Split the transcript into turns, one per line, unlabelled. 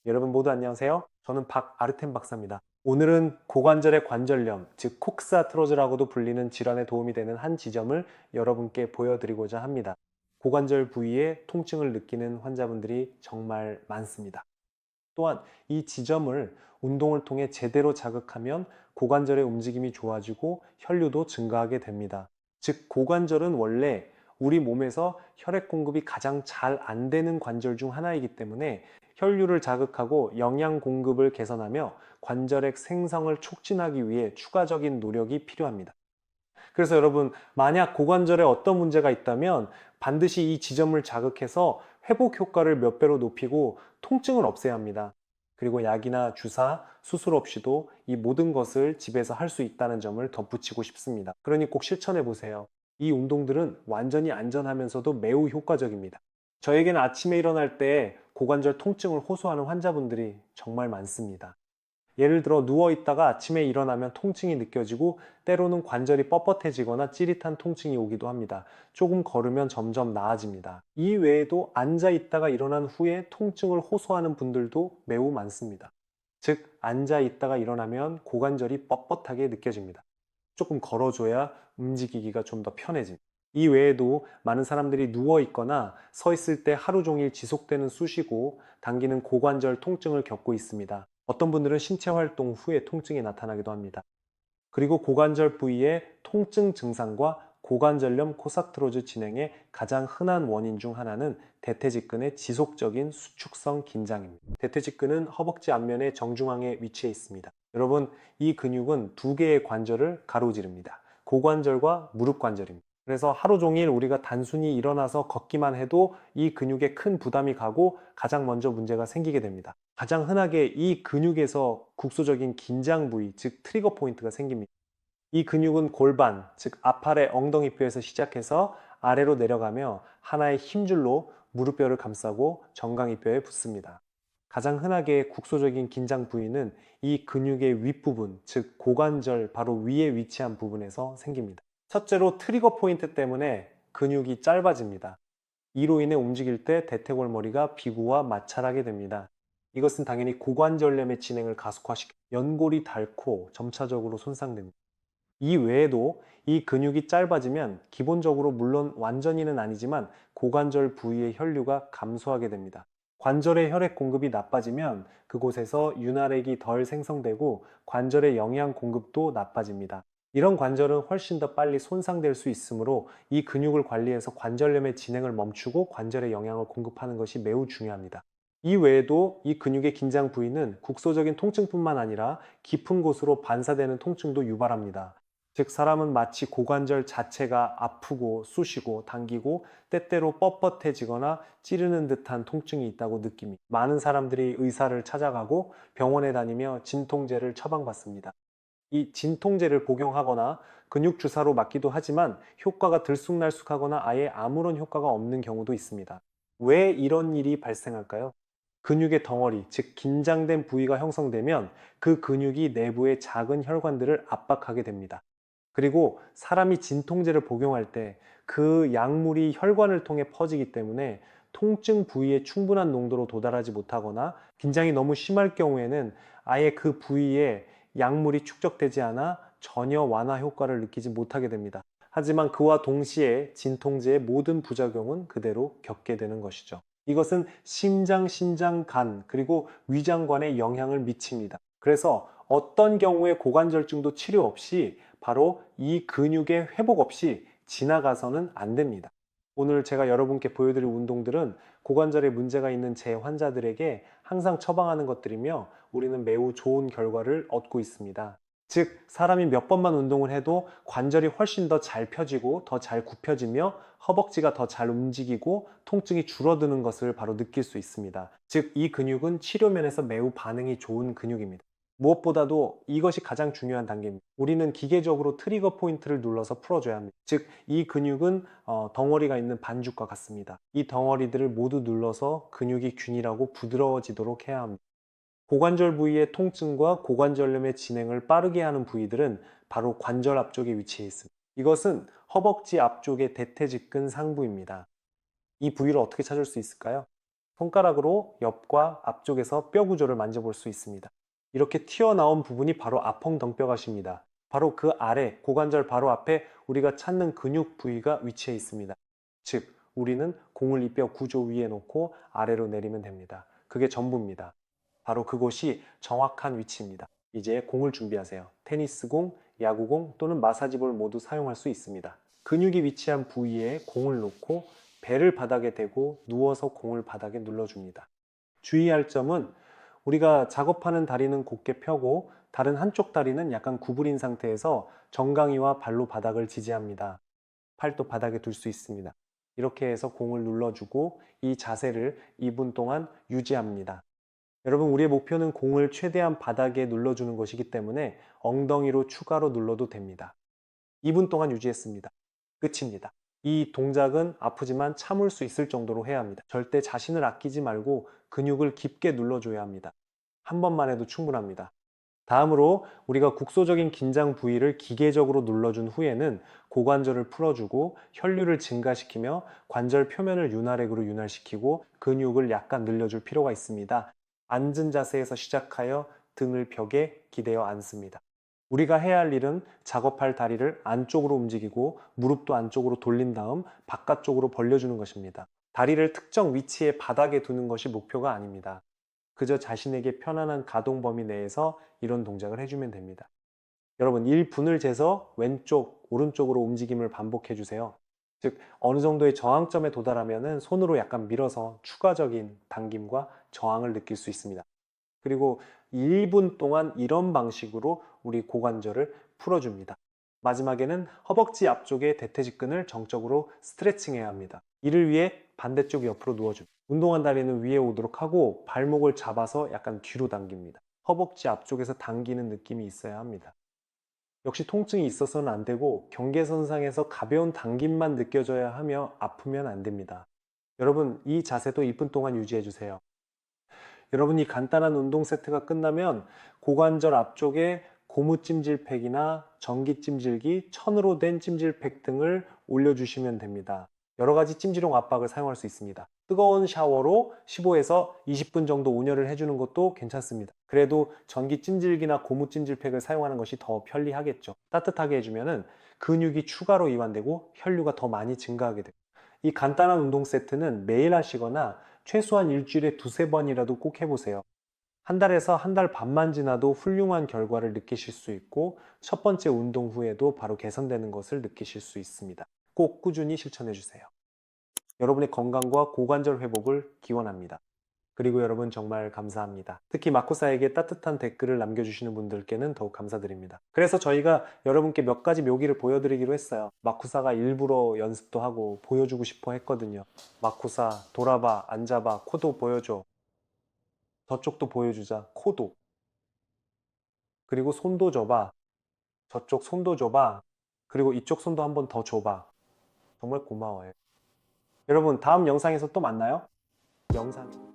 여러분 모두 안녕하세요. 저는 박아르텐 박사입니다. 오늘은 고관절의 관절염, 즉 콕스아트로즈라고도 불리는 질환에 도움이 되는 한 지점을 여러분께 보여드리고자 합니다. 고관절 부위에 통증을 느끼는 환자분들이 정말 많습니다. 또한 이 지점을 운동을 통해 제대로 자극하면 고관절의 움직임이 좋아지고 혈류도 증가하게 됩니다. 즉, 고관절은 원래 우리 몸에서 혈액 공급이 가장 잘 안 되는 관절 중 하나이기 때문에 혈류를 자극하고 영양 공급을 개선하며 관절의 생성을 촉진하기 위해 추가적인 노력이 필요합니다. 그래서 여러분, 만약 고관절에 어떤 문제가 있다면 반드시 이 지점을 자극해서 회복 효과를 몇 배로 높이고 통증을 없애야 합니다. 그리고 약이나 주사, 수술 없이도 이 모든 것을 집에서 할 수 있다는 점을 덧붙이고 싶습니다. 그러니 꼭 실천해 보세요. 이 운동들은 완전히 안전하면서도 매우 효과적입니다. 저에게는 아침에 일어날 때 고관절 통증을 호소하는 환자분들이 정말 많습니다. 예를 들어 누워 있다가 아침에 일어나면 통증이 느껴지고 때로는 관절이 뻣뻣해지거나 찌릿한 통증이 오기도 합니다. 조금 걸으면 점점 나아집니다. 이 외에도 앉아 있다가 일어난 후에 통증을 호소하는 분들도 매우 많습니다. 즉, 앉아 있다가 일어나면 고관절이 뻣뻣하게 느껴집니다. 조금 걸어줘야 움직이기가 좀 더 편해집니다. 이 외에도 많은 사람들이 누워 있거나 서 있을 때 하루 종일 지속되는 쑤시고 당기는 고관절 통증을 겪고 있습니다. 어떤 분들은 신체 활동 후에 통증이 나타나기도 합니다. 그리고 고관절 부위의 통증 증상과 고관절염 코사트로즈 진행의 가장 흔한 원인 중 하나는 대퇴직근의 지속적인 수축성 긴장입니다. 대퇴직근은 허벅지 앞면의 정중앙에 위치해 있습니다. 여러분, 이 근육은 두 개의 관절을 가로지릅니다. 고관절과 무릎 관절입니다. 그래서 하루 종일 우리가 단순히 일어나서 걷기만 해도 이 근육에 큰 부담이 가고 가장 먼저 문제가 생기게 됩니다. 가장 흔하게 이 근육에서 국소적인 긴장 부위, 즉 트리거 포인트가 생깁니다. 이 근육은 골반, 즉 앞팔의 엉덩이뼈에서 시작해서 아래로 내려가며 하나의 힘줄로 무릎뼈를 감싸고 정강이뼈에 붙습니다. 가장 흔하게 국소적인 긴장 부위는 이 근육의 윗부분, 즉 고관절 바로 위에 위치한 부분에서 생깁니다. 첫째로 트리거 포인트 때문에 근육이 짧아집니다. 이로 인해 움직일 때 대퇴골머리가 비구와 마찰하게 됩니다. 이것은 당연히 고관절염의 진행을 가속화시켜 연골이 닳고 점차적으로 손상됩니다. 이 외에도 이 근육이 짧아지면 기본적으로 물론 완전히는 아니지만 고관절 부위의 혈류가 감소하게 됩니다. 관절의 혈액 공급이 나빠지면 그곳에서 윤활액이 덜 생성되고 관절의 영양 공급도 나빠집니다. 이런 관절은 훨씬 더 빨리 손상될 수 있으므로 이 근육을 관리해서 관절염의 진행을 멈추고 관절에 영양을 공급하는 것이 매우 중요합니다. 이 외에도 이 근육의 긴장 부위는 국소적인 통증뿐만 아니라 깊은 곳으로 반사되는 통증도 유발합니다. 즉, 사람은 마치 고관절 자체가 아프고 쑤시고 당기고 때때로 뻣뻣해지거나 찌르는 듯한 통증이 있다고 느낍니다. 많은 사람들이 의사를 찾아가고 병원에 다니며 진통제를 처방받습니다. 이 진통제를 복용하거나 근육 주사로 맞기도 하지만 효과가 들쑥날쑥하거나 아예 아무런 효과가 없는 경우도 있습니다. 왜 이런 일이 발생할까요? 근육의 덩어리, 즉 긴장된 부위가 형성되면 그 근육이 내부의 작은 혈관들을 압박하게 됩니다. 그리고 사람이 진통제를 복용할 때 그 약물이 혈관을 통해 퍼지기 때문에 통증 부위에 충분한 농도로 도달하지 못하거나 긴장이 너무 심할 경우에는 아예 그 부위에 약물이 축적되지 않아 전혀 완화 효과를 느끼지 못하게 됩니다. 하지만 그와 동시에 진통제의 모든 부작용은 그대로 겪게 되는 것이죠. 이것은 심장, 신장, 간, 그리고 위장관에 영향을 미칩니다. 그래서 어떤 경우에 고관절증도 치료 없이 바로 이 근육의 회복 없이 지나가서는 안 됩니다. 오늘 제가 여러분께 보여드릴 운동들은 고관절에 문제가 있는 제 환자들에게 항상 처방하는 것들이며 우리는 매우 좋은 결과를 얻고 있습니다. 즉, 사람이 몇 번만 운동을 해도 관절이 훨씬 더 잘 펴지고 더 잘 굽혀지며 허벅지가 더 잘 움직이고 통증이 줄어드는 것을 바로 느낄 수 있습니다. 즉, 이 근육은 치료면에서 매우 반응이 좋은 근육입니다. 무엇보다도 이것이 가장 중요한 단계입니다. 우리는 기계적으로 트리거 포인트를 눌러서 풀어줘야 합니다. 즉, 이 근육은 덩어리가 있는 반죽과 같습니다. 이 덩어리들을 모두 눌러서 근육이 균일하고 부드러워지도록 해야 합니다. 고관절 부위의 통증과 고관절염의 진행을 빠르게 하는 부위들은 바로 관절 앞쪽에 위치해 있습니다. 이것은 허벅지 앞쪽의 대퇴직근 상부입니다. 이 부위를 어떻게 찾을 수 있을까요? 손가락으로 옆과 앞쪽에서 뼈 구조를 만져볼 수 있습니다. 이렇게 튀어나온 부분이 바로 아펑덩뼈가시입니다. 바로 그 아래 고관절 바로 앞에 우리가 찾는 근육 부위가 위치해 있습니다. 즉 우리는 공을 이 뼈 구조 위에 놓고 아래로 내리면 됩니다. 그게 전부입니다. 바로 그곳이 정확한 위치입니다. 이제 공을 준비하세요. 테니스공, 야구공 또는 마사지볼 모두 사용할 수 있습니다. 근육이 위치한 부위에 공을 놓고 배를 바닥에 대고 누워서 공을 바닥에 눌러줍니다. 주의할 점은 우리가 작업하는 다리는 곧게 펴고 다른 한쪽 다리는 약간 구부린 상태에서 정강이와 발로 바닥을 지지합니다. 팔도 바닥에 둘 수 있습니다. 이렇게 해서 공을 눌러주고 이 자세를 2분 동안 유지합니다. 여러분, 우리의 목표는 공을 최대한 바닥에 눌러주는 것이기 때문에 엉덩이로 추가로 눌러도 됩니다. 2분 동안 유지했습니다. 끝입니다. 이 동작은 아프지만 참을 수 있을 정도로 해야 합니다. 절대 자신을 아끼지 말고 근육을 깊게 눌러줘야 합니다. 한 번만 해도 충분합니다. 다음으로 우리가 국소적인 긴장 부위를 기계적으로 눌러준 후에는 고관절을 풀어주고 혈류를 증가시키며 관절 표면을 윤활액으로 윤활시키고 근육을 약간 늘려줄 필요가 있습니다. 앉은 자세에서 시작하여 등을 벽에 기대어 앉습니다. 우리가 해야 할 일은 작업할 다리를 안쪽으로 움직이고 무릎도 안쪽으로 돌린 다음 바깥쪽으로 벌려주는 것입니다. 다리를 특정 위치에 바닥에 두는 것이 목표가 아닙니다. 그저 자신에게 편안한 가동 범위 내에서 이런 동작을 해주면 됩니다. 여러분, 1분을 재서 왼쪽, 오른쪽으로 움직임을 반복해 주세요. 즉, 어느 정도의 저항점에 도달하면 손으로 약간 밀어서 추가적인 당김과 저항을 느낄 수 있습니다. 그리고 1분 동안 이런 방식으로 우리 고관절을 풀어줍니다. 마지막에는 허벅지 앞쪽의 대퇴직근을 정적으로 스트레칭해야 합니다. 이를 위해 반대쪽 옆으로 누워줍니다. 운동한 다리는 위에 오도록 하고 발목을 잡아서 약간 뒤로 당깁니다. 허벅지 앞쪽에서 당기는 느낌이 있어야 합니다. 역시 통증이 있어서는 안 되고 경계선상에서 가벼운 당김만 느껴져야 하며 아프면 안 됩니다. 여러분, 이 자세도 2분 동안 유지해 주세요. 여러분이 간단한 운동 세트가 끝나면 고관절 앞쪽에 고무 찜질팩이나 전기 찜질기, 천으로 된 찜질팩 등을 올려주시면 됩니다. 여러 가지 찜질용 압박을 사용할 수 있습니다. 뜨거운 샤워로 15에서 20분 정도 온열을 해주는 것도 괜찮습니다. 그래도 전기 찜질기나 고무 찜질팩을 사용하는 것이 더 편리하겠죠. 따뜻하게 해주면 근육이 추가로 이완되고 혈류가 더 많이 증가하게 됩니다. 이 간단한 운동 세트는 매일 하시거나 최소한 일주일에 두세 번이라도 꼭 해보세요. 한 달에서 한 달 반만 지나도 훌륭한 결과를 느끼실 수 있고 첫 번째 운동 후에도 바로 개선되는 것을 느끼실 수 있습니다. 꼭 꾸준히 실천해 주세요. 여러분의 건강과 고관절 회복을 기원합니다. 그리고 여러분 정말 감사합니다. 특히 마코사에게 따뜻한 댓글을 남겨주시는 분들께는 더욱 감사드립니다. 그래서 저희가 여러분께 몇 가지 묘기를 보여드리기로 했어요. 마코사가 일부러 연습도 하고 보여주고 싶어 했거든요. 마코사, 돌아봐, 앉아봐, 코도 보여줘. 저쪽도 보여주자, 코도. 그리고 손도 줘봐. 저쪽 손도 줘봐. 그리고 이쪽 손도 한번 더 줘봐. 정말 고마워요. 여러분, 다음 영상에서 또 만나요. 영상.